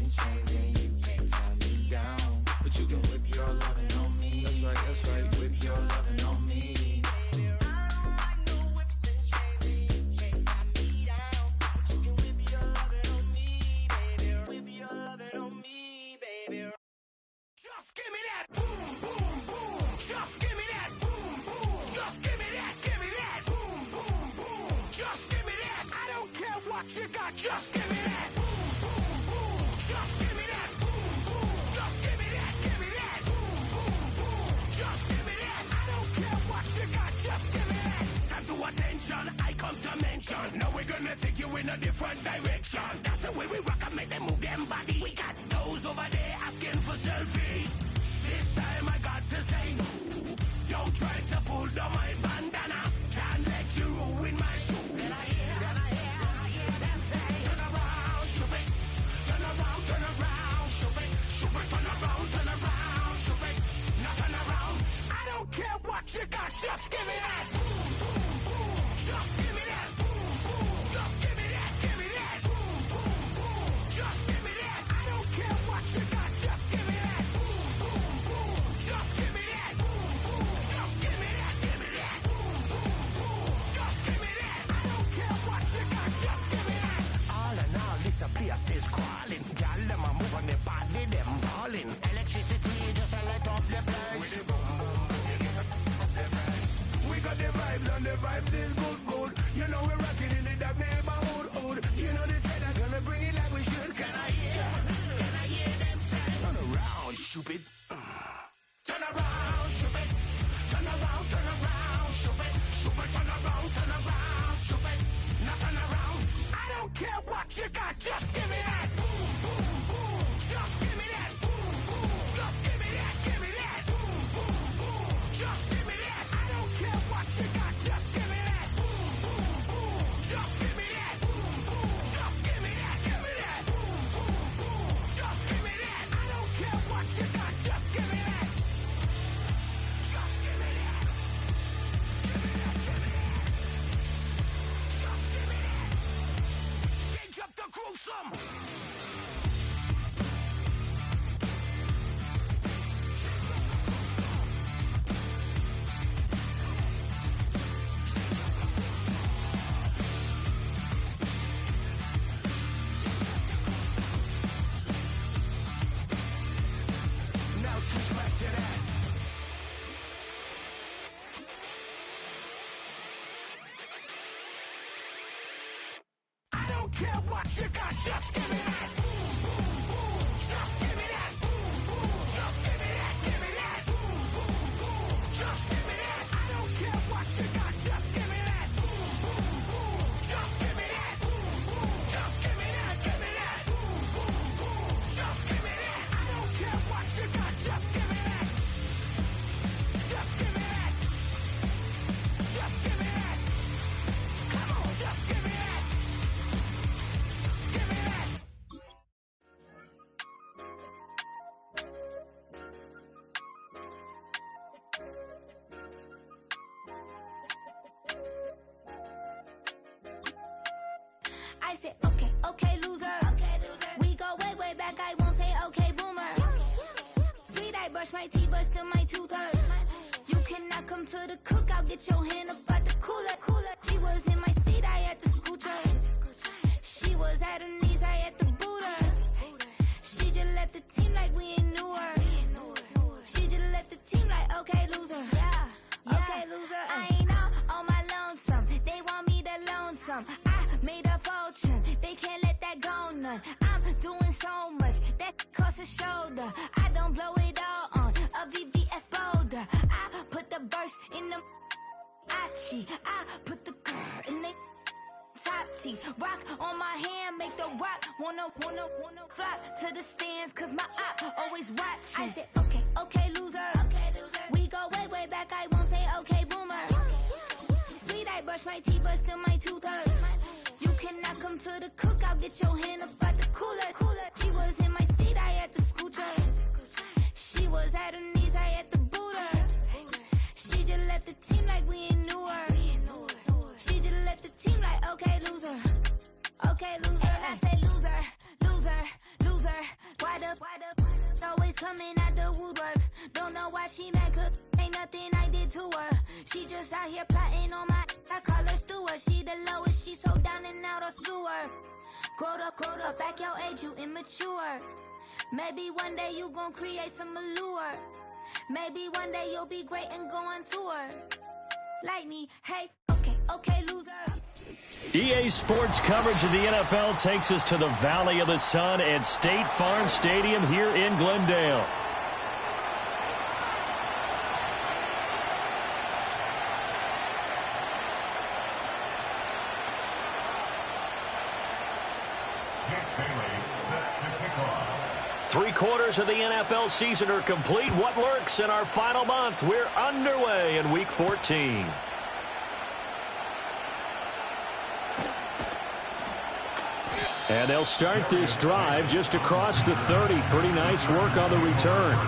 in chains and you can't tie me down. But you can whip your lovin' on me. That's right, whip your lovin' on me. You got, just give me that. Boom, boom, boom. Just give me that. Boom, boom. Just give me that. Give me that. Boom, boom, boom. Just give me that. I don't care what you got. Just give me that. Stand to attention. I come to mention. Now we're gonna take you in a different direction. That's the way we rock and make them move them body. We got those over there asking for selfies. This time I got to say no. Don't try to pull down my bandana. Can't let you ruin my shoe. You got, just give me that. Boom, boom, boom. Just give me that. Boom, boom. Just give me that. Give me that. Boom, boom, boom. Just give me that. I don't care what you got. Just give me that. Boom, boom, boom. Just give me that. Boom, boom. Just give me that. Give me that. Boom, boom, boom. Just give me that. I don't care what you got. Just give me that. All in all, this place is crawling. Y'all them are moving their body, them balling. Electricity just a light up the place. With the boom, boom. We got the vibes and the vibes is good, good. You know we're rocking in the dark neighborhood, hood. You know the trader gonna bring it like we should. Can I hear them say? Turn around, stupid. Turn around, stupid. Turn around, stupid. Stupid, turn around, stupid. Now turn around. I don't care what you got, just give me that. Boom, boom, boom. Just give me that. Boom, boom. Just give me that. Give me that. Boom, boom, boom. Just give me that. What you got, just give me that. Boom, boom, boom. Just give me that. Boom, boom. Just give me that. Give me that. Boom, boom, boom. Just give me that. I don't care what you got, just give me that. Just give me that. Give me that. Give me that. Just give me that. Change up the groove some. You got, just give me that. Boom, boom, boom. Just give me that. Boom, boom. Just give me that. Give me that. Boom, boom, boom. Just give me that. I don't care what you got. Just give me that. Boom, boom, boom. Just give me that. Boom, boom. Just give me that. Give me that. Boom, boom, boom. Just give me that. I don't care what you got. Just give me that. Just give me that. Just give me that. Come on, just give me that. I said, okay, loser. We go way back, I won't say okay, boomer. Sweet, I brush my teeth, but still my tooth hurt. You cannot come to the cookout, get your hand up at the cooler. She was in my seat, I had to scoot her. She was at her knees, I had to boot her. She just left the team like we ain't knew her. She just left the team like, okay, loser. Okay, loser. I ain't on my lonesome. They want me to loan some. I made a fortune. They can't let that go none. I'm doing so much that costs a shoulder. I don't blow it all on a VVS boulder. I put the verse in the I put the girl in the top T. Rock on my hand, make the rock wanna flock to the stands, cause my eye always watching. I said, okay, loser. We go way back, I won't say okay, boomer. Sweet, I brush my teeth, but still my tooth hurt. You cannot come to the cookout, get your hand up at the cooler. She was in my seat, I had to scoot her. She was at her knees, I had to boot her. She just left the team like we ain't knew her. She just left the team like, okay, loser. Okay, loser. And I say loser. always coming out the woodwork? Don't know why she mad, 'cause ain't nothing I did to her. She just out here plotting on my, I call her steward. She the lowest, she so down and out of sewer. Quota, back your age, you immature. Maybe one day you gon' create some allure. Maybe one day you'll be great and go on tour. Like me, hey, okay, loser. EA Sports coverage of the NFL takes us to the Valley of the Sun at State Farm Stadium here in Glendale. Three-quarters of the NFL season are complete. What lurks in our final month? We're underway in Week 14. And they'll start this drive just across the 30. Pretty nice work on the return.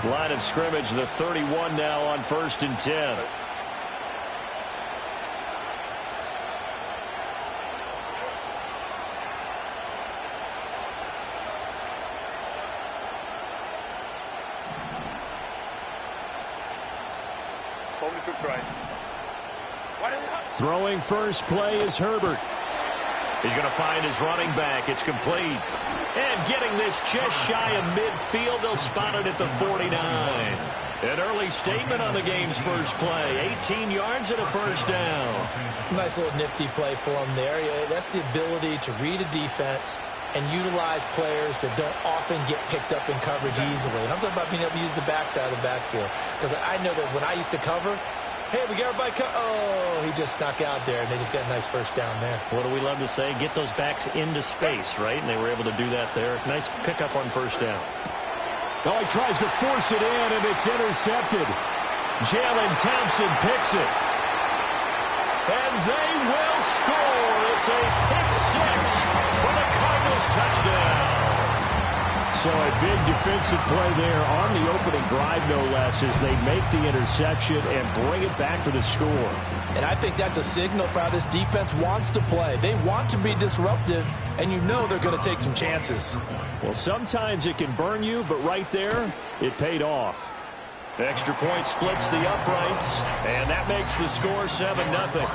Line of scrimmage, the 31 now on 1st and 10. Throwing first play is Herbert. He's going to find his running back. It's complete. And getting this just shy of midfield, they'll spot it at the 49. An early statement on the game's first play. 18 yards and a first down. Nice little nifty play for him there. Yeah, that's the ability to read a defense and utilize players that don't often get picked up in coverage easily. And I'm talking about being able to use the backside of the backfield. Because I know that when I used to cover, hey, we got everybody oh, he just snuck out there, and they just got a nice first down there. What do we love to say? Get those backs into space, right? And they were able to do that there. Nice pickup on first down. Oh, he tries to force it in, and it's intercepted. Jalen Thompson picks it. And they will score. It's a pick six for the Cardinals touchdown. So a big defensive play there on the opening drive, no less, as they make the interception and bring it back for the score. And I think that's a signal for how this defense wants to play. They want to be disruptive, and you know they're going to take some chances. Well, sometimes it can burn you, but right there, it paid off. Extra point splits the uprights, and that makes the score 7-0.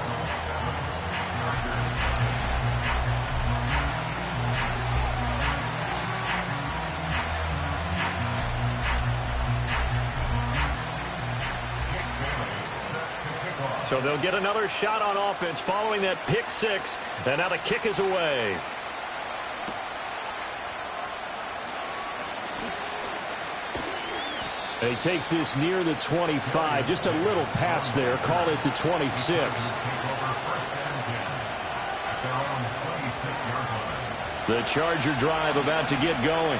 So they'll get another shot on offense following that pick six, and now the kick is away. He takes this near the 25, just a little pass there, call it the 26. The Charger drive about to get going.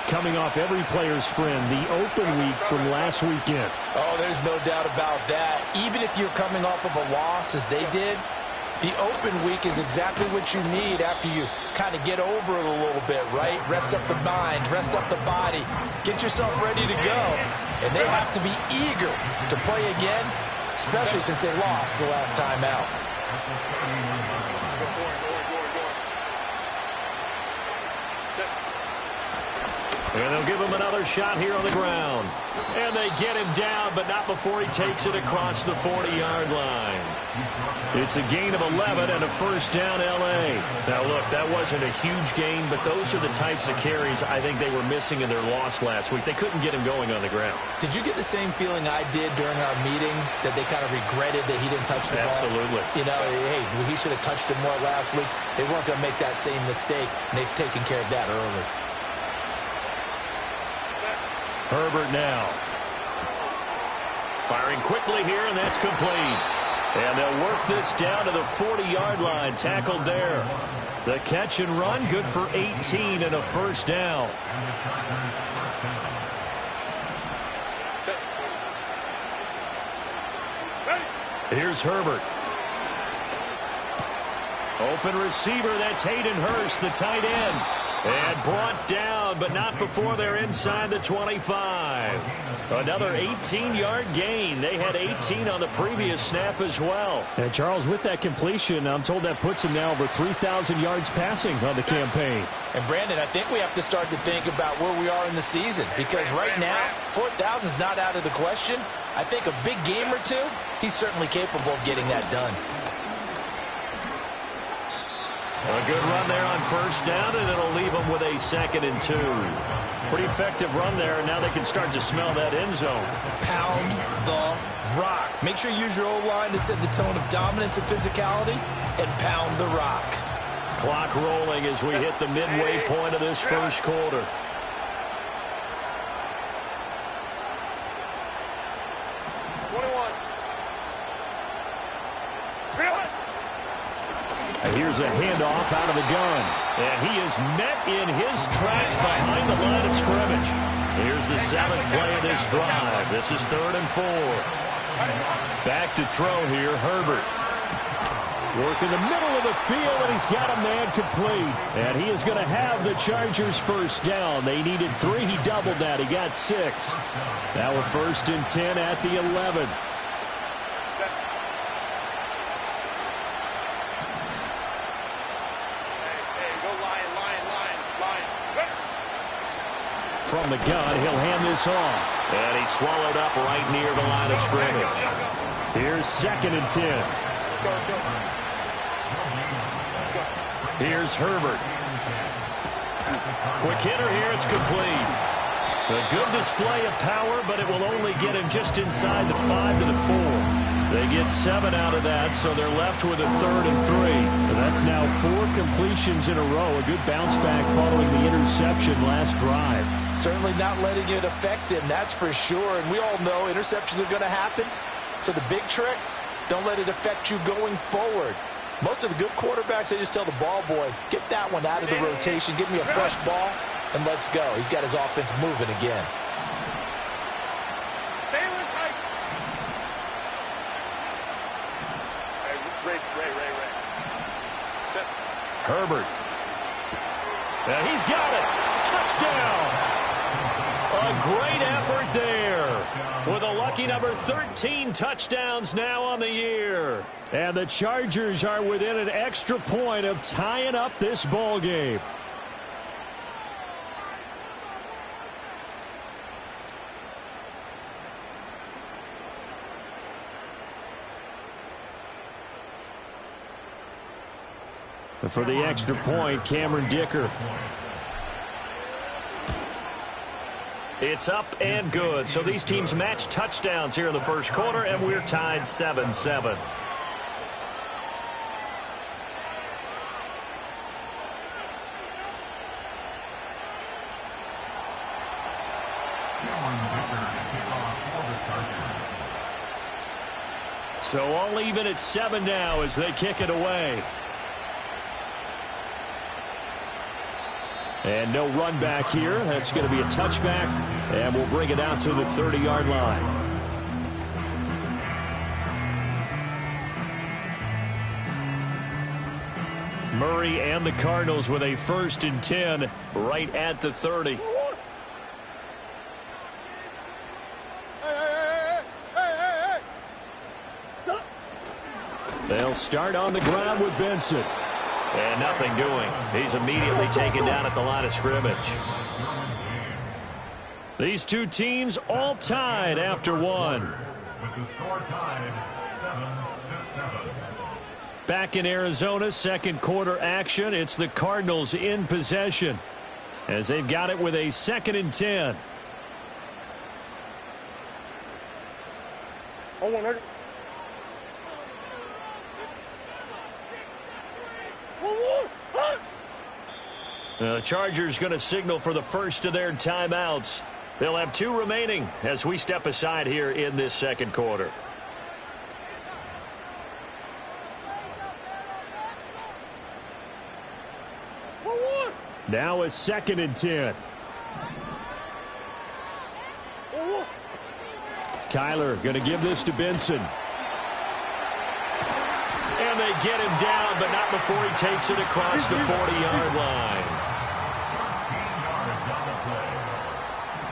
Coming off every player's friend, the open week from last weekend. Oh, there's no doubt about that. Even if you're coming off of a loss, as they did, the open week is exactly what you need after you kind of get over it a little bit, right? Rest up the mind, rest up the body, get yourself ready to go. And they have to be eager to play again, especially since they lost the last time out. And they'll give him another shot here on the ground. And they get him down, but not before he takes it across the 40-yard line. It's a gain of 11 and a first down, L.A. Now, look, that wasn't a huge gain, but those are the types of carries I think they were missing in their loss last week. They couldn't get him going on the ground. Did you get the same feeling I did during our meetings, that they kind of regretted that he didn't touch the ball? Absolutely. You know, hey, he should have touched it more last week. They weren't going to make that same mistake, and they've taken care of that early. Herbert now. Firing quickly here, and that's complete. And they'll work this down to the 40-yard line. Tackled there. The catch and run, good for 18 and a first down. Here's Herbert. Open receiver, that's Hayden Hurst, the tight end. And brought down, but not before they're inside the 25. Another 18-yard gain. They had 18 on the previous snap as well. And Charles, with that completion, I'm told that puts him now over 3,000 yards passing on the campaign. And Brandon, I think we have to start to think about where we are in the season, because right now, 4,000 is not out of the question. I think a big game or two, he's certainly capable of getting that done. A good run there on first down, and it'll leave them with a 2nd and 2. Pretty effective run there, and now they can start to smell that end zone. Pound the rock. Make sure you use your O-line to set the tone of dominance and physicality, and pound the rock. Clock rolling as we hit the midway point of this first quarter. Here's a handoff out of the gun. And he is met in his tracks behind the line of scrimmage. Here's the 7th play of this drive. This is 3rd and 4. Back to throw here, Herbert. Work in the middle of the field, and he's got a man complete. And he is going to have the Chargers first down. They needed 3. He doubled that. He got 6. Now a 1st and 10 at the 11. From the gun, he'll hand this off. And he's swallowed up right near the line of scrimmage. Here's 2nd and 10. Here's Herbert. Quick hitter here, it's complete. A good display of power, but it will only get him just inside the 5 to the 4. They get 7 out of that, so they're left with a 3rd and 3. That's now 4 completions in a row. A good bounce back following the interception last drive. Certainly not letting it affect him, that's for sure. And we all know interceptions are going to happen. So the big trick, don't let it affect you going forward. Most of the good quarterbacks, they just tell the ball boy, get that one out of the rotation, give me a fresh ball, and let's go. He's got his offense moving again. Herbert. And he's got it. Touchdown. A great effort there. With a lucky number 13 touchdowns now on the year. And the Chargers are within an extra point of tying up this ball game. For the extra point, Cameron Dicker. It's up and good. So these teams match touchdowns here in the first quarter, and we're tied 7-7. So all even at 7 now as they kick it away. And no run back here. That's going to be a touchback, and we'll bring it out to the 30-yard line. Murray and the Cardinals with a 1st and 10 right at the 30. They'll start on the ground with Benson. And nothing doing. He's immediately taken down at the line of scrimmage. These two teams all tied after one. With the score tied 7-7. Back in Arizona, second quarter action. It's the Cardinals in possession as they've got it with a 2nd and 10. The Chargers going to signal for the first of their timeouts. They'll have 2 remaining as we step aside here in this second quarter. Now a 2nd and 10. Kyler going to give this to Benson. they get him down, but not before he takes it across the 40-yard line. 13 yards on the play.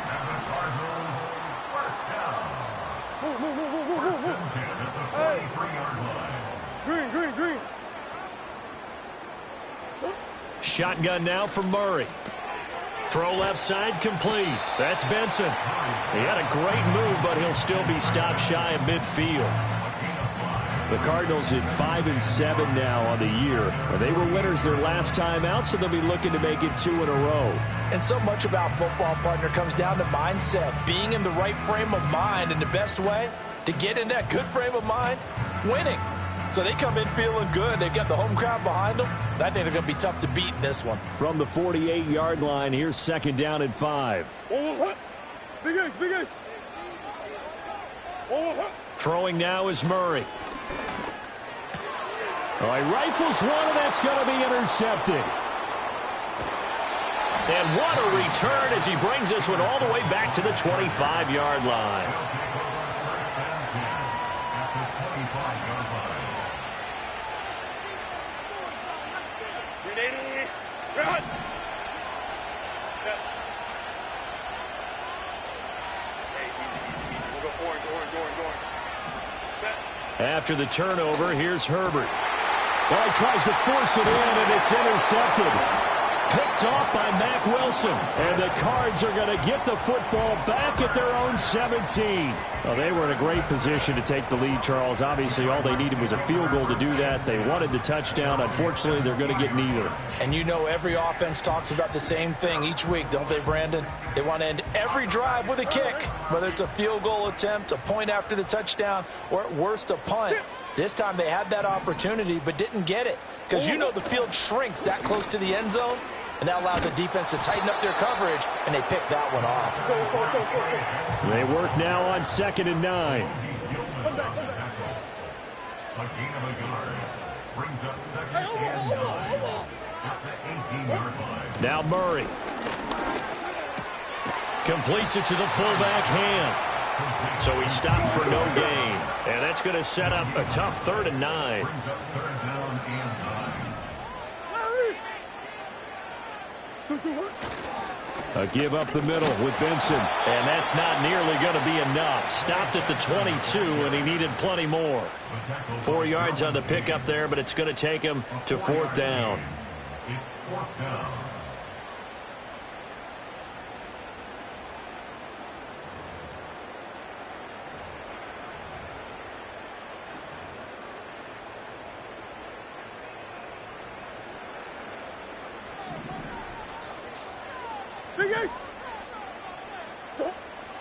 And the Cardinals first down. First and 10 at the 43-yard line. Green. Shotgun now for Murray. Throw left side, complete. That's Benson. He had a great move, but he'll still be stopped shy of midfield. The Cardinals at 5-7 now on the year. They were winners their last time out, so they'll be looking to make it 2 in a row. And so much about football, partner, comes down to mindset. Being in the right frame of mind, and the best way to get in that good frame of mind, winning. So they come in feeling good. They've got the home crowd behind them. I think they're going to be tough to beat in this one. From the 48-yard line, here's 2nd down and 5. Big Ace. Throwing now is Murray. All right, rifles one, and that's going to be intercepted. And what a return as he brings this one all the way back to the 25-yard line. After the turnover, here's Herbert. Well, he tries to force it in, and it's intercepted. Picked off by Mack Wilson. And the Cards are going to get the football back at their own 17. Well, they were in a great position to take the lead, Charles. Obviously, all they needed was a field goal to do that. They wanted the touchdown. Unfortunately, they're going to get neither. And you know every offense talks about the same thing each week, don't they, Brandon? They want to end every drive with a kick, whether it's a field goal attempt, a point after the touchdown, or at worst, a punt. This time they had that opportunity but didn't get it because you know the field shrinks that close to the end zone, and that allows the defense to tighten up their coverage, and they pick that one off. They work now on 2nd and 9. A gain of a yard brings up 2nd and 9 at the 18-yard line. Now Murray completes it to the fullback hand. So he stopped for no gain. And that's going to set up a tough 3rd and 9. Brings up 3rd down and 9. A give up the middle with Benson. And that's not nearly going to be enough. Stopped at the 22, and he needed plenty more. 4 yards on the pickup there, but it's going to take him to 4th down. It's 4th down.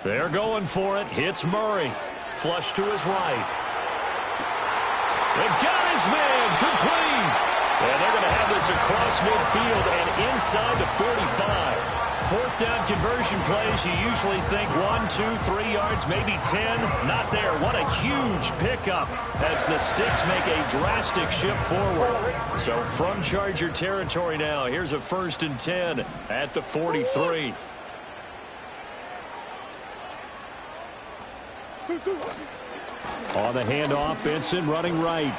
They're going for it. Hits Murray. Flush to his right. They got his man complete. And they're going to have this across midfield and inside the 45. 4th down conversion plays, you usually think 1, 2, 3 yards, maybe 10. Not there. What a huge pickup as the Sticks make a drastic shift forward. So from Charger territory now, here's a 1st and 10 at the 43. On the handoff, Benson running right.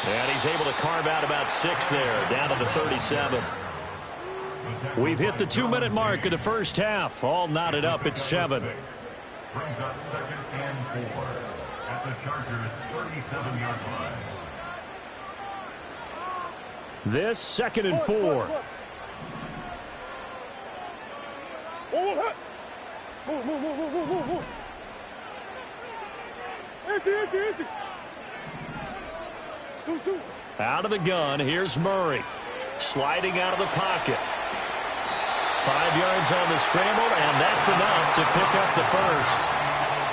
And he's able to carve out about 6 there, down to the 37. We've hit the 2-minute mark of the first half. All knotted up at 7. Brings up 2nd and 4 at the Chargers' 37-yard line. This 2nd and 4. Out of the gun, here's Murray. Sliding out of the pocket. 5 yards on the scramble, and that's enough to pick up the first.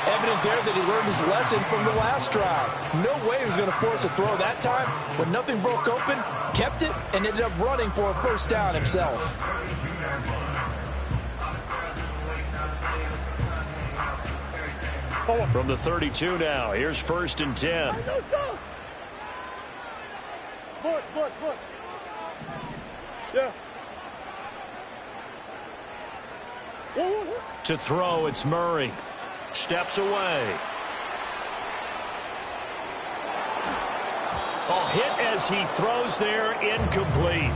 Evident there that he learned his lesson from the last drive. No way he was going to force a throw that time. When nothing broke open, kept it, and ended up running for a 1st down himself. From the 32 now, here's 1st and 10. Bush. Yeah. To throw, it's Murray. Steps away. Oh, hit as he throws there, incomplete.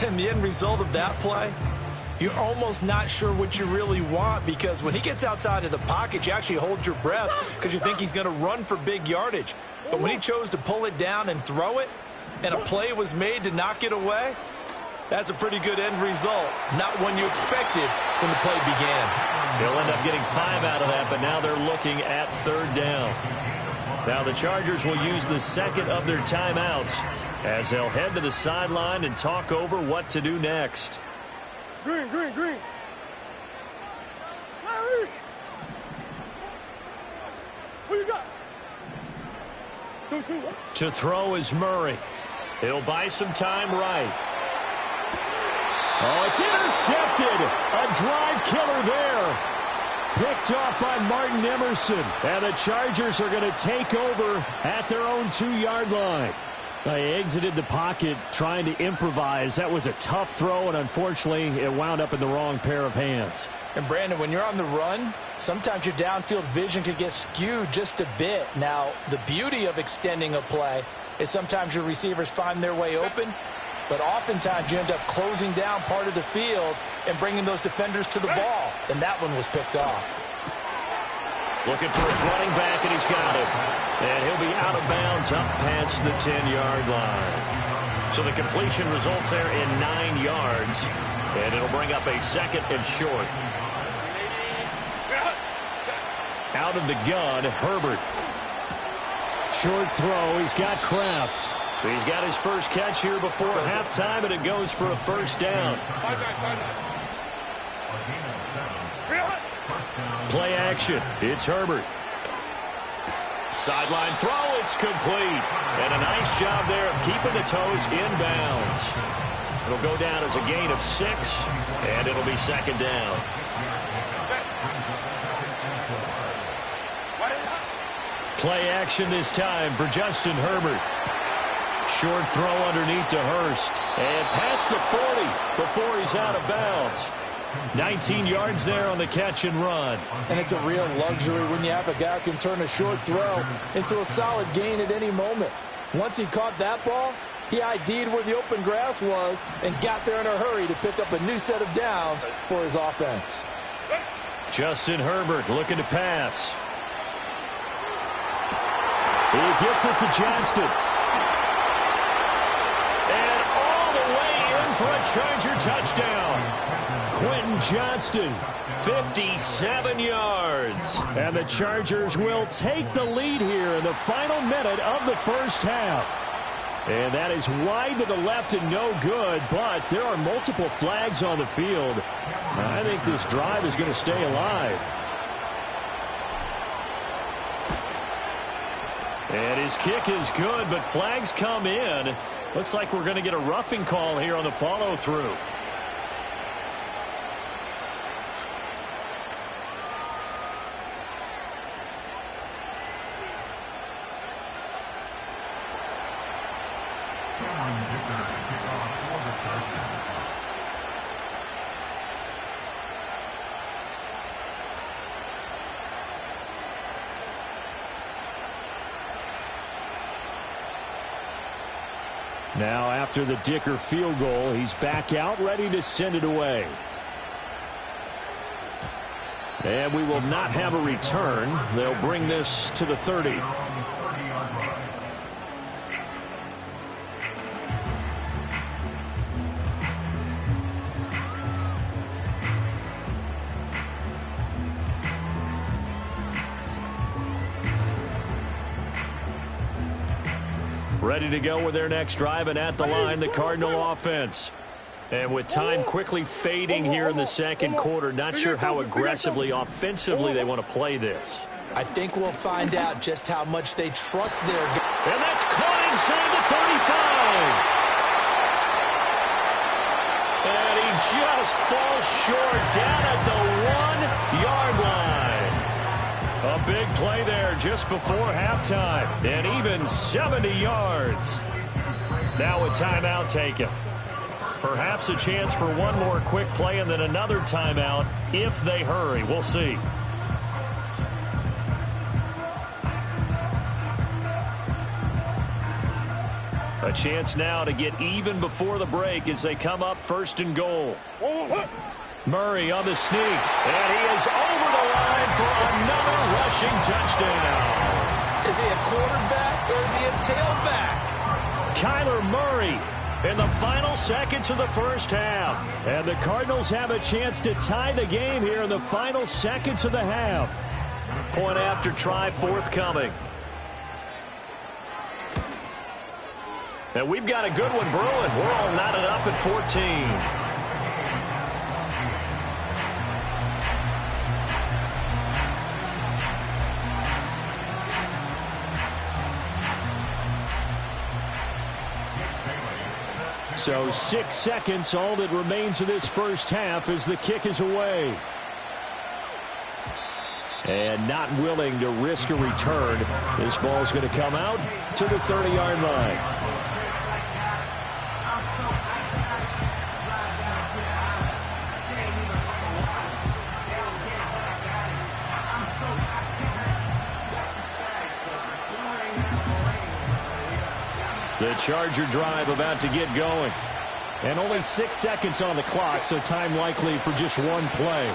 And the end result of that play, you're almost not sure what you really want, because when he gets outside of the pocket, you actually hold your breath because you think he's going to run for big yardage. But when he chose to pull it down and throw it, and a play was made to knock it away, that's a pretty good end result. Not one you expected when the play began. They'll end up getting 5 out of that, but now they're looking at 3rd down. Now the Chargers will use the second of their timeouts as they'll head to the sideline and talk over what to do next. Green, green, green. Larry! What you got? 2-2. To throw is Murray. He'll buy some time right. Oh, it's intercepted. A drive killer there. Picked off by Martin Emerson. And the Chargers are going to take over at their own 2-yard line. They exited the pocket trying to improvise. That was a tough throw, and unfortunately, it wound up in the wrong pair of hands. And, Brandon, when you're on the run, sometimes your downfield vision can get skewed just a bit. Now, the beauty of extending a play is sometimes your receivers find their way open, but oftentimes you end up closing down part of the field and bringing those defenders to the ball, and that one was picked off. Looking for his running back, and he's got it. And he'll be out of bounds up past the 10-yard line. So the completion results there in 9 yards, and it'll bring up a 2nd and short. Out of the gun, Herbert. Short throw, he's got Kraft. He's got his first catch here before halftime, and it goes for a 1st down. Play action. It's Herbert. Sideline throw. It's complete. And a nice job there of keeping the toes inbounds. It'll go down as a gain of 6, and it'll be 2nd down. Play action this time for Justin Herbert. Short throw underneath to Hurst. And past the 40 before he's out of bounds. 19 yards there on the catch and run. And it's a real luxury when you have a guy who can turn a short throw into a solid gain at any moment. Once he caught that ball, he ID'd where the open grass was and got there in a hurry to pick up a new set of downs for his offense. Justin Herbert looking to pass. He gets it to Johnston. And all the way in for a Charger touchdown. Quentin Johnston, 57 yards. And the Chargers will take the lead here in the final minute of the first half. And that is wide to the left and no good, but there are multiple flags on the field. I think this drive is going to stay alive. And his kick is good, but flags come in. Looks like we're going to get a roughing call here on the follow-through. Now, after the Dicker field goal, he's back out, ready to send it away. And we will not have a return. They'll bring this to the 30. Ready to go with their next drive, and at the line, the Cardinal offense. And with time quickly fading here in the second quarter, not sure how aggressively, offensively they want to play this. I think we'll find out just how much they trust their guy. And that's caught inside the 35. And he just falls short down at the 1-yard line. A big play there just before halftime. And even 70 yards. Now a timeout taken. Perhaps a chance for one more quick play and then another timeout if they hurry. We'll see. A chance now to get even before the break as they come up 1st and goal. Murray on the sneak, and he is over the line for another rushing touchdown. Is he a quarterback or is he a tailback? Kyler Murray in the final seconds of the first half. And the Cardinals have a chance to tie the game here in the final seconds of the half. Point after try forthcoming. And we've got a good one brewing. We're all knotted up at 14. So 6 seconds, all that remains of this first half as the kick is away. And not willing to risk a return. This ball is going to come out to the 30-yard line. The Charger drive about to get going. And only 6 seconds on the clock, so time likely for just one play.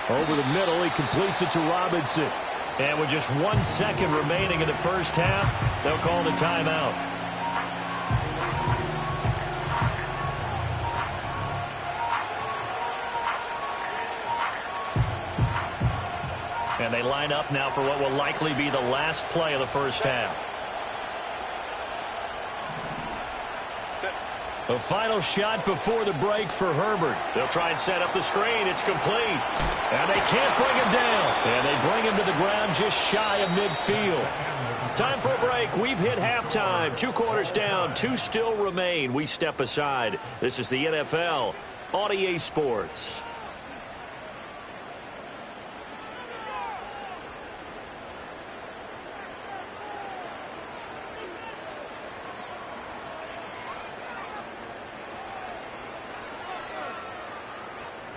Over the middle, he completes it to Robinson. And with just 1 second remaining in the first half, they'll call the timeout. And they line up now for what will likely be the last play of the first half. The final shot before the break for Herbert. They'll try and set up the screen. It's complete. And they can't bring him down. And they bring him to the ground just shy of midfield. Time for a break. We've hit halftime. 2 quarters down. 2 still remain. We step aside. This is the NFL on EA Sports.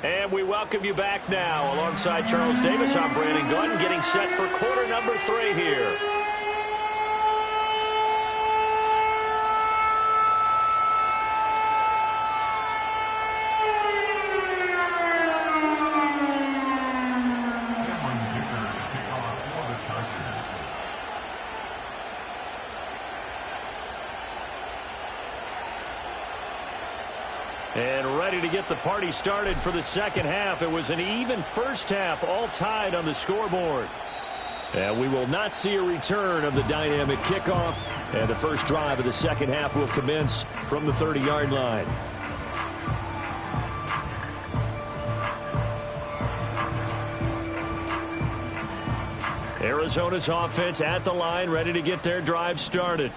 And we welcome you back now. Alongside Charles Davis, I'm Brandon Gunn, getting set for quarter number 3 here. And ready to get the party started for the second half. It was an even first half, all tied on the scoreboard. And we will not see a return of the dynamic kickoff. And the first drive of the second half will commence from the 30-yard line. Arizona's offense at the line, ready to get their drive started.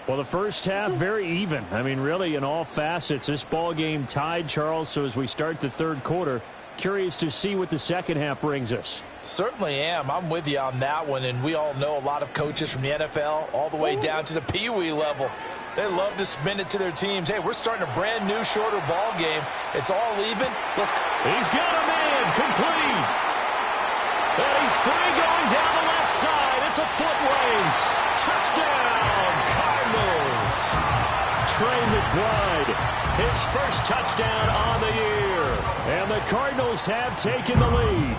Well, the first half, very even. I mean, really, in all facets, this ball game tied, Charles. So as we start the third quarter, curious to see what the second half brings us. Certainly am. I'm with you on that one. And we all know a lot of coaches from the NFL all the way down to the Pee Wee level. They love to spin it to their teams. Hey, we're starting a brand new, shorter ball game. It's all even. Let's go. He's got a man complete. And he's free going down the left side. It's a foot race. Touchdown, Cardinals. Trey McBride, his first touchdown on the year. And the Cardinals have taken the lead.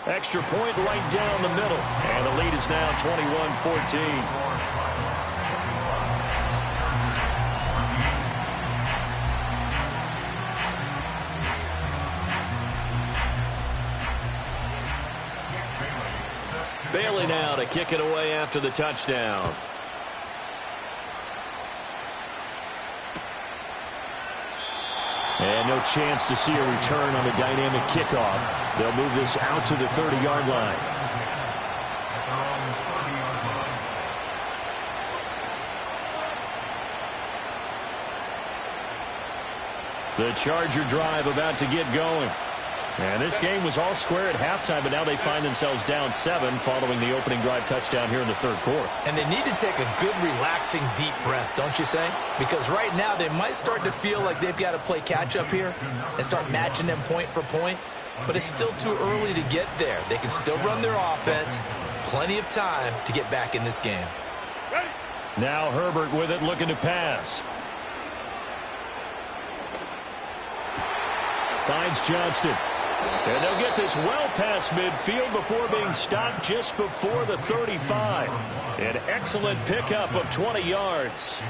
Extra point right down the middle. And the lead is now 21-14. Bailey now to kick it away after the touchdown. And no chance to see a return on the dynamic kickoff. They'll move this out to the 30-yard line. The Charger drive about to get going. And this game was all square at halftime, but now they find themselves down 7 following the opening drive touchdown here in the third quarter. And they need to take a good, relaxing, deep breath, don't you think? Because right now they might start to feel like they've got to play catch-up here and start matching them point for point. but it's still too early to get there. They can still run their offense. Plenty of time to get back in this game. Now Herbert with it, looking to pass. Finds Johnston. And they'll get this well past midfield before being stopped just before the 35. An excellent pickup of 20 yards.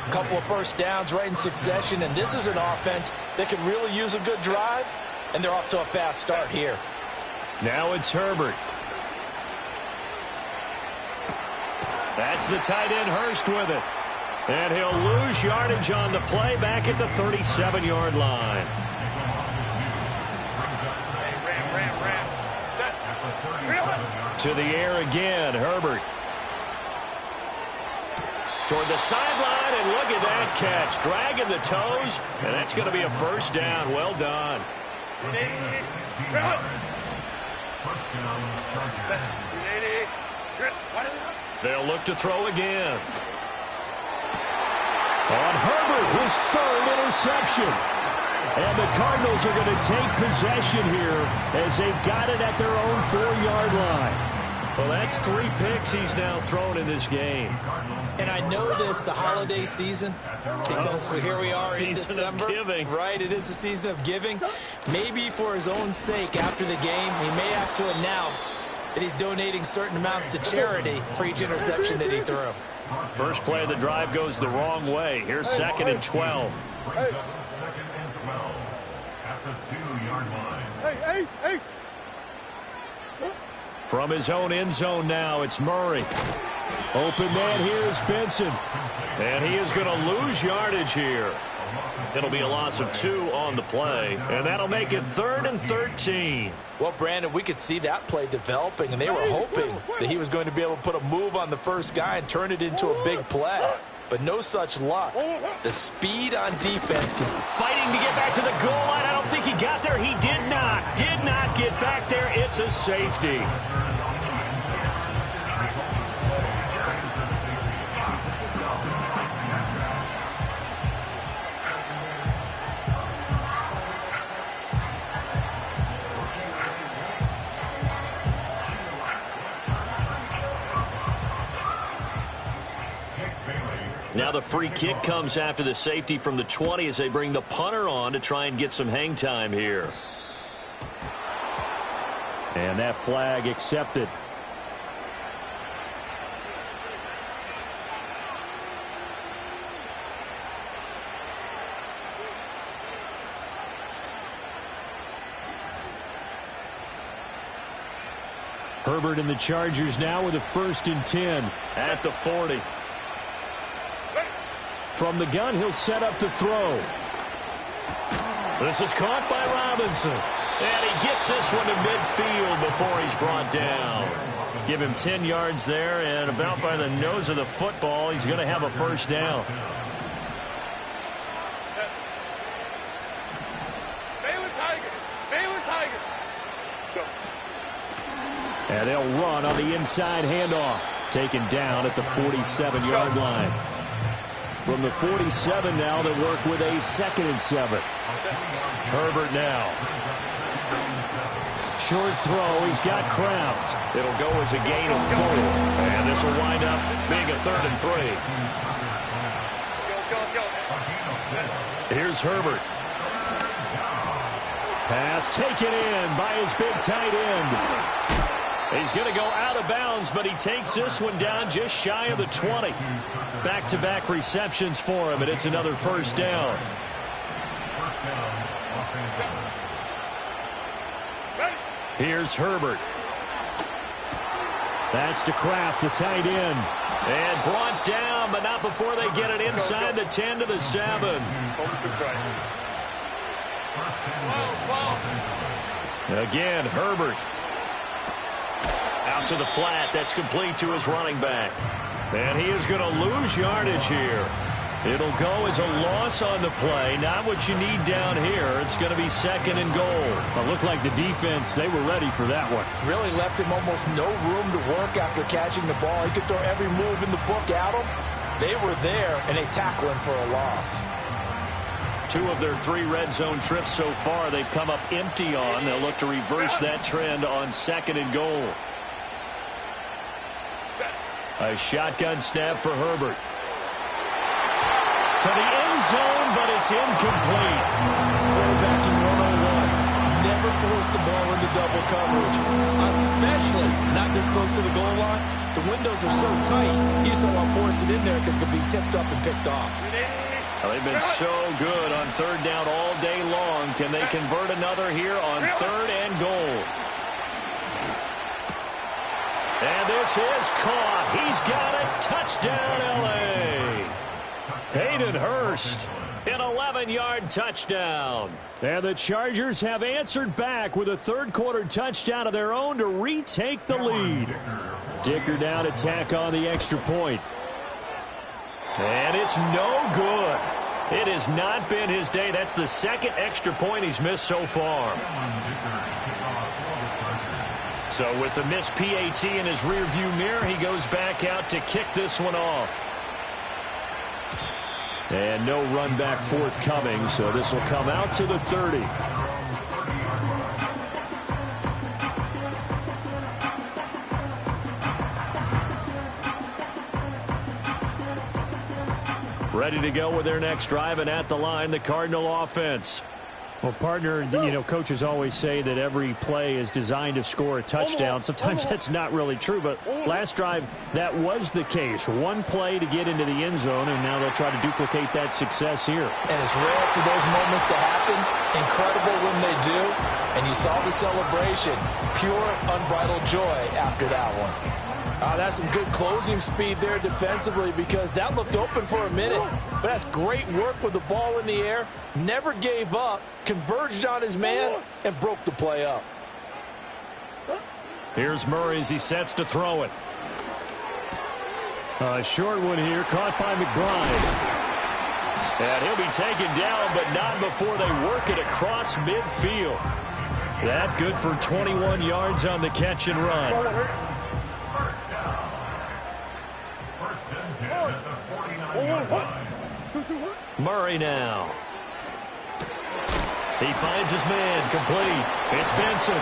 A couple of first downs right in succession, and this is an offense that could really use a good drive, and they're off to a fast start here. Now it's Herbert. That's the tight end Hurst with it. And he'll lose yardage on the play back at the 37-yard line. To the air again, Herbert. Toward the sideline, and look at that catch. Dragging the toes, and that's going to be a first down. Well done. They'll look to throw again. On Herbert, his third interception. And the Cardinals are going to take possession here as they've got it at their own 4-yard line. Well, that's 3 picks he's now thrown in this game. And I know this, the holiday season, because here we are in December. Season of giving. Right, it is the season of giving. Maybe for his own sake after the game, he may have to announce that he's donating certain amounts to charity for each interception that he threw. First play of the drive goes the wrong way. Here's 2nd and 12. Second and 12 at the 2-yard line. Hey, Ace. From his own end zone now, it's Murray. Open man here is Benson. And he is going to lose yardage here. It'll be a loss of 2 on the play, and that'll make it 3rd and 13. Well, Brandon, we could see that play developing, and they were hoping that he was going to be able to put a move on the first guy and turn it into a big play. But no such luck. The speed on defense fighting to get back to the goal line. I don't think he got there. He did not get back there. It's a safety. Now the free kick comes after the safety from the 20 as they bring the punter on to try and get some hang time here. And that flag accepted. Herbert and the Chargers now with a 1st and 10 at the 40. From the gun, he'll set up to throw. This is caught by Robinson. And he gets this one to midfield before he's brought down. Give him 10 yards there, and about by the nose of the football, he's going to have a first down. Baylor Tiger. Go. And they'll run on the inside handoff. Taken down at the 47-yard line. From the 47 now, they work with a 2nd and 7. Herbert now. Short throw. He's got Kraft. It'll go as a gain of 4. And this will wind up being a 3rd and 3. Here's Herbert. Pass taken in by his big tight end. He's going to go out of bounds, but he takes this one down just shy of the 20. Back-to-back receptions for him, and it's another first down. Here's Herbert. That's to Kraft, the tight end. And brought down, but not before they get it inside the 10 to the 7. Again, Herbert. Out to the flat. That's complete to his running back. And he is going to lose yardage here. It'll go as a loss on the play. Not what you need down here. It's going to be 2nd and goal. It looked like the defense, they were ready for that one. really left him almost no room to work after catching the ball. He could throw every move in the book at him. They were there, and they tackle him for a loss. 2 of their 3 red zone trips so far they've come up empty on. They'll look to reverse that trend on 2nd and goal. A shotgun snap for Herbert. To the end zone, but it's incomplete. Quarterbacking 101. Never force the ball into double coverage, especially not this close to the goal line. The windows are so tight, you just don't want to force it in there because it could be tipped up and picked off. Well, they've been so good on 3rd down all day long. Can they convert another here on 3rd and goal? And this is caught. He's got it. Touchdown, L.A. Hayden Hurst, an 11-yard touchdown. And the Chargers have answered back with a 3rd-quarter touchdown of their own to retake the lead. Dicker down to tack on the extra point. And it's no good. It has not been his day. That's the 2nd extra point he's missed so far. So with the missed PAT in his rearview mirror, he goes back out to kick this one off. And no run back forthcoming, so this will come out to the 30. Ready to go with their next drive, and at the line, the Cardinal offense. Well, partner, you know, coaches always say that every play is designed to score a touchdown. Sometimes that's not really true, but last drive, that was the case. 1 play to get into the end zone, and now they'll try to duplicate that success here. And it's rare for those moments to happen. Incredible when they do. And you saw the celebration. Pure, unbridled joy after that one. That's some good closing speed there defensively because that looked open for a minute. But that's great work with the ball in the air. Never gave up, converged on his man, and broke the play up. Here's Murray as he sets to throw it. A short one here, caught by McBride. And he'll be taken down, but not before they work it across midfield. That good for 21 yards on the catch and run. Murray now. He finds his man, complete. It's Benson.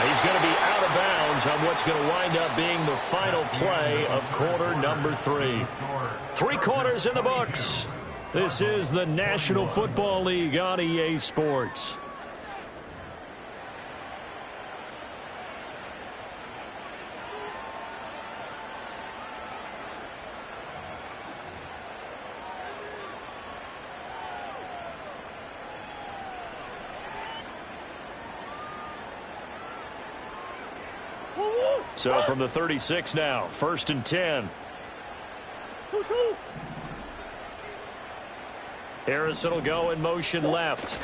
He's going to be out of bounds on what's going to wind up being the final play of quarter number 3. 3 quarters in the books. This is the National Football League on EA Sports. So from the 36 now, 1st and 10. Harrison will go in motion left.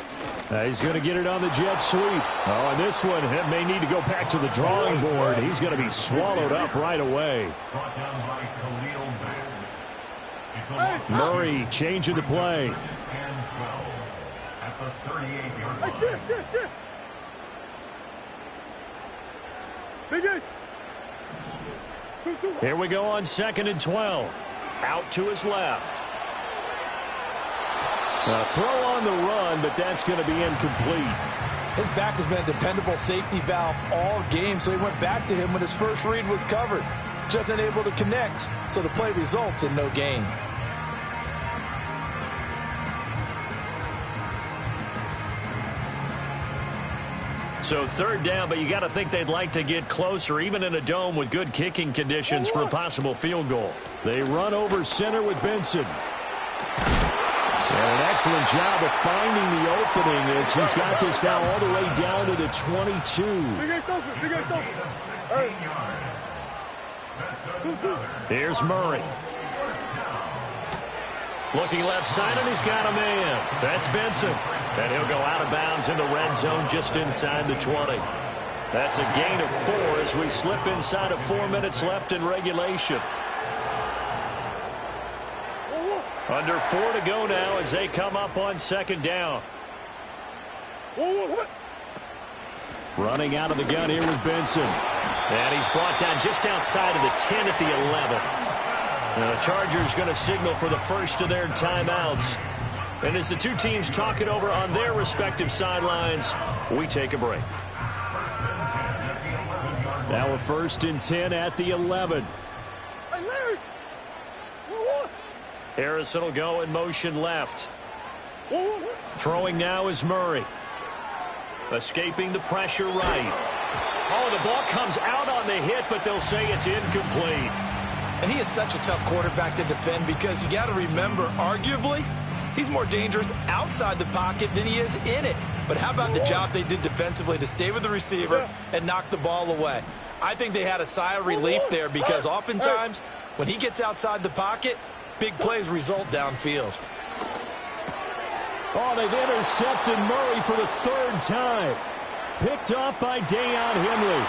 He's going to get it on the jet sweep. Oh, and this one may need to go back to the drawing board. He's going to be swallowed up right away. Murray changing the play. Shift. Big ace. Here we go on 2nd and 12. Out to his left. A throw on the run, but that's going to be incomplete. His back has been a dependable safety valve all game, so he went back to him when his first read was covered. Just unable to connect, so the play results in no gain. So 3rd down, but you got to think they'd like to get closer, even in a dome with good kicking conditions for a possible field goal. They run over center with Benson. And an excellent job of finding the opening as he's got this now all the way down to the 22. Big ace open. Hey. 2. Here's Murray. Looking left side, and he's got a man. That's Benson. And he'll go out of bounds in the red zone just inside the 20. That's a gain of 4 as we slip inside of 4 minutes left in regulation. Under 4 to go now as they come up on 2nd down. Running out of the gun here with Benson. And he's brought down just outside of the 10 at the 11. And the Chargers going to signal for the first of their timeouts. And as the two teams talk it over on their respective sidelines, we take a break. Now a 1st and 10 at the 11. Harrison will go in motion left. Throwing now is Murray. Escaping the pressure right. Oh, the ball comes out on the hit, but they'll say it's incomplete. And he is such a tough quarterback to defend because you got to remember, arguably, he's more dangerous outside the pocket than he is in it. But how about the job they did defensively to stay with the receiver and knock the ball away? I think they had a sigh of relief there because oftentimes when he gets outside the pocket, big plays result downfield. Oh, they've intercepted Murray for the 3rd time. Picked off by Deion Henley.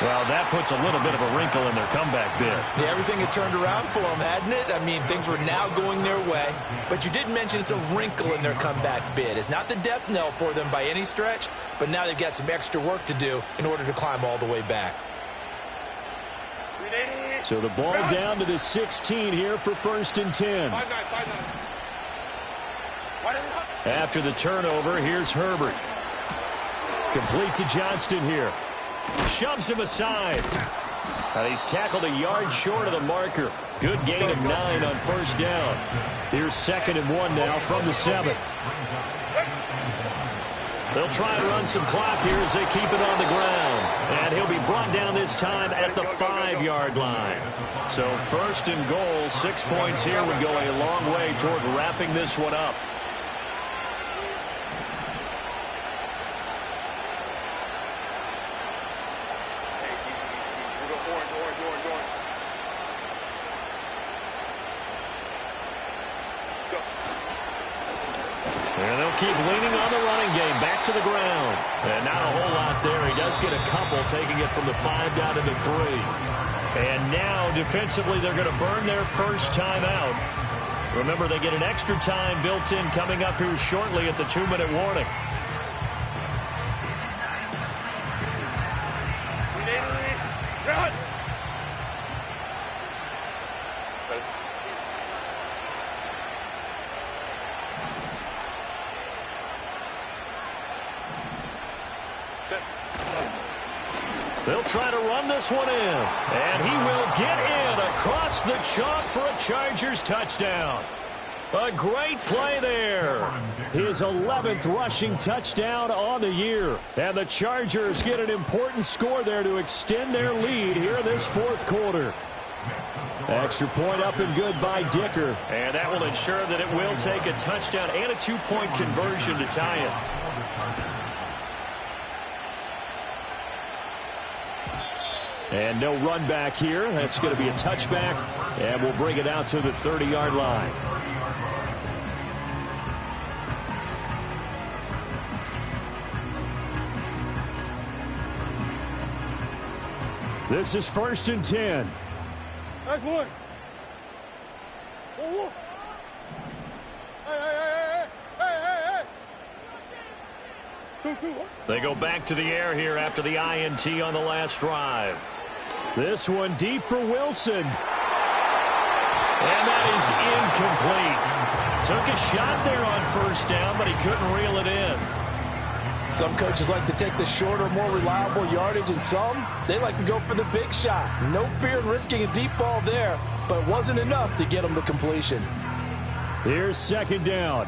Well, that puts a little bit of a wrinkle in their comeback bid. Yeah, everything had turned around for them, hadn't it? I mean, things were now going their way. But you did mention it's a wrinkle in their comeback bid. It's not the death knell for them by any stretch, but now they've got some extra work to do in order to climb all the way back. So the ball down to the 16 here for 1st and 10. After the turnover, here's Herbert. Complete to Johnston here. Shoves him aside. He's tackled a yard short of the marker. Good gain of 9 on 1st down. Here's 2nd and 1 now from the 7. They'll try and run some clock here as they keep it on the ground. And he'll be brought down this time at the 5-yard line. So 1st and goal, 6 points here would go a long way toward wrapping this one up. And they'll keep leaning on the running game. Back to the ground. And not a whole lot there. He does get a couple, taking it from the 5 down to the 3. And now, defensively, they're going to burn their first time out. Remember, they get an extra time built in coming up here shortly at the 2-minute warning. They'll try to run this one in. And he will get in across the chalk for a Chargers touchdown. A great play there. His 11th rushing touchdown on the year. And the Chargers get an important score there to extend their lead here this 4th quarter. Extra point up and good by Dicker. And that will ensure that it will take a touchdown and a 2-point conversion to tie it. And no run back here. That's going to be a touchback. And we'll bring it out to the 30-yard line. This is 1st and 10. Nice one. Whoa. Hey. 2-2. They go back to the air here after the INT on the last drive. This one deep for Wilson. And that is incomplete. Took a shot there on 1st down, but he couldn't reel it in. Some coaches like to take the shorter, more reliable yardage, and some, they like to go for the big shot. No fear in risking a deep ball there, but it wasn't enough to get them the completion. Here's 2nd down.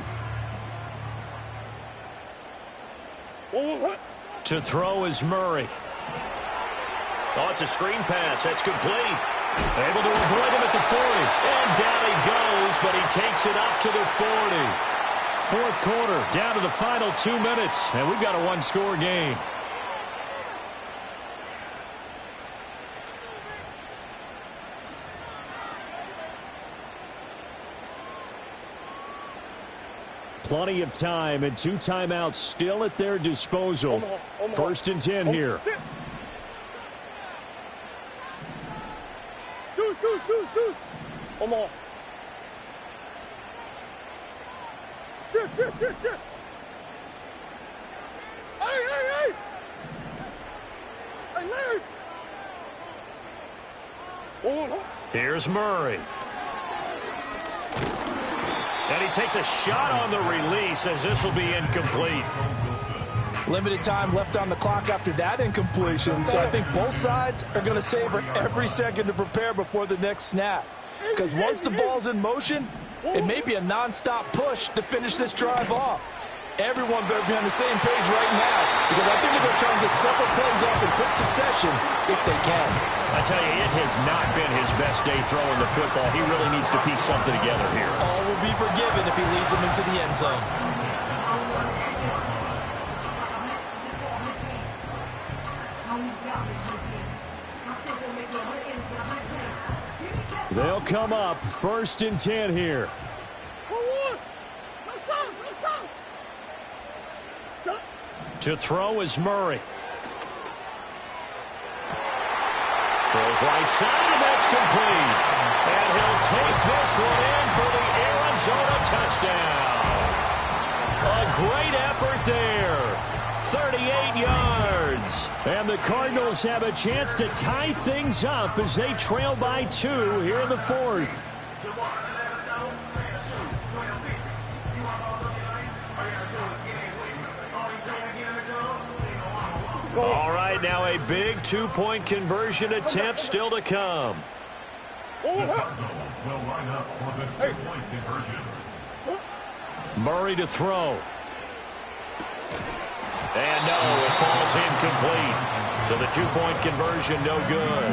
To throw is Murray. Oh, it's a screen pass. That's complete. Able to avoid him at the 40. And down he goes, but he takes it up to the 40. 4th quarter, down to the final 2 minutes, and we've got a 1-score game. Plenty of time and 2 timeouts still at their disposal. 1st and 10 here. Deuce. Omaha. Shift. Hey. Hey, Larry. Here's Murray. he takes a shot on the release as this will be incomplete. Limited time left on the clock after that incompletion, so I think both sides are going to savor every second to prepare before the next snap. Because once the ball's in motion, it may be a nonstop push to finish this drive off. Everyone better be on the same page right now, because I think they're going to try and get several plays off in quick succession if they can. I tell you, it has not been his best day throwing the football. He really needs to piece something together here. All will be forgiven if he leads them into the end zone. They'll come up 1st and 10 here. To throw is Murray. Throws right side, and that's complete. And he'll take this one in for the Arizona touchdown. A great effort there. 38 yards. And the Cardinals have a chance to tie things up as they trail by 2 here in the 4th. All right, now a big 2-point conversion attempt still to come. Murray to throw. And no, it falls incomplete. So the 2-point conversion no good.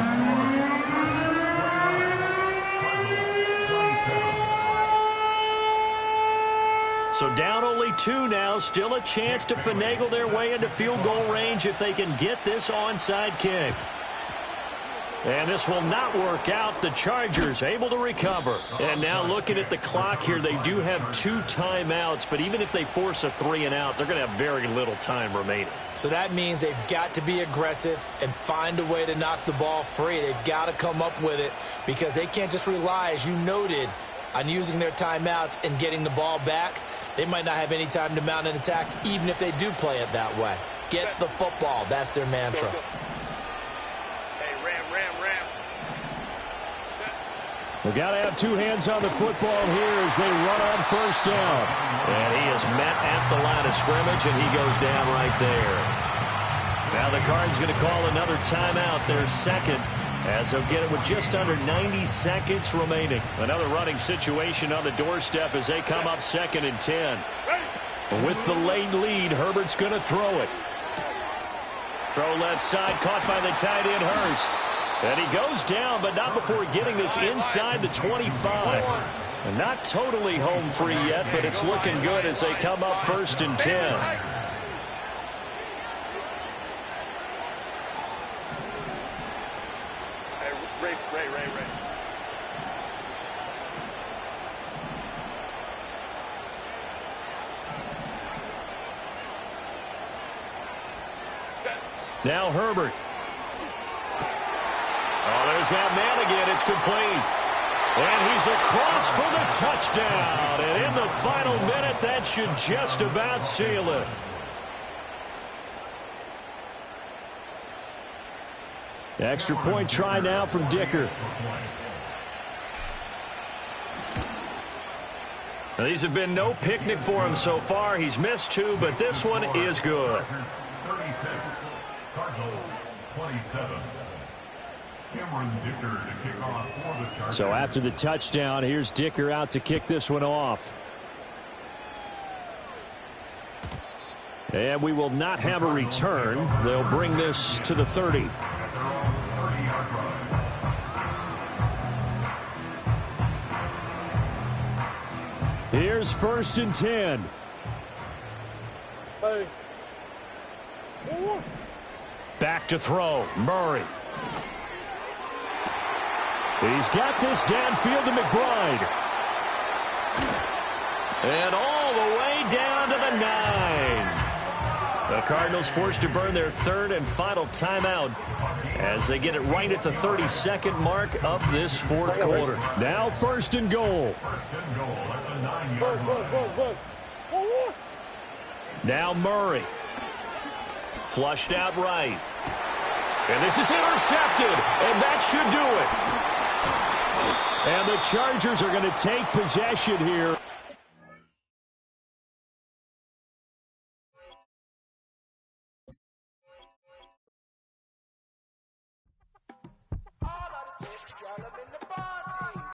So down only 2 now, still a chance to finagle their way into field goal range if they can get this onside kick. And this will not work out. The Chargers able to recover. And now looking at the clock here, they do have 2 timeouts, but even if they force a 3-and-out, they're going to have very little time remaining. So that means they've got to be aggressive and find a way to knock the ball free. They've got to come up with it because they can't just rely, as you noted, on using their timeouts and getting the ball back. They might not have any time to mount an attack, even if they do play it that way. Get the football. That's their mantra. Hey, Ram. They've got to have 2 hands on the football here as they run on 1st down. And he is met at the line of scrimmage, and he goes down right there. Now the Cards going to call another timeout, their 2nd, as they'll get it with just under 90 seconds remaining. Another running situation on the doorstep as they come up 2nd and 10. With the late lead, Herbert's going to throw it. Throw left side, caught by the tight end, Hurst. And he goes down, but not before getting this inside the 25. And not totally home free yet, but it's looking good as they come up 1st and 10. Ray. Now Herbert. Oh, there's that man again. It's complete. And he's across for the touchdown. And in the final minute, that should just about seal it. Extra point try now from Dicker. Now, these have been no picnic for him so far. He's missed 2, but this one is good. 36, Cardinals 27. Cameron Dicker to kick off for the Chargers. So after the touchdown, here's Dicker out to kick this one off. And we will not have a return. They'll bring this to the 30. Here's 1st and 10. Hey. Back to throw. Murray. He's got this downfield to McBride. And all the way down to the 9. The Cardinals forced to burn their 3rd and final timeout as they get it right at the 32nd mark of this 4th quarter. Now 1st and goal. Now Murray. Flushed out right. And this is intercepted, and that should do it. And the Chargers are going to take possession here. Y'all up in the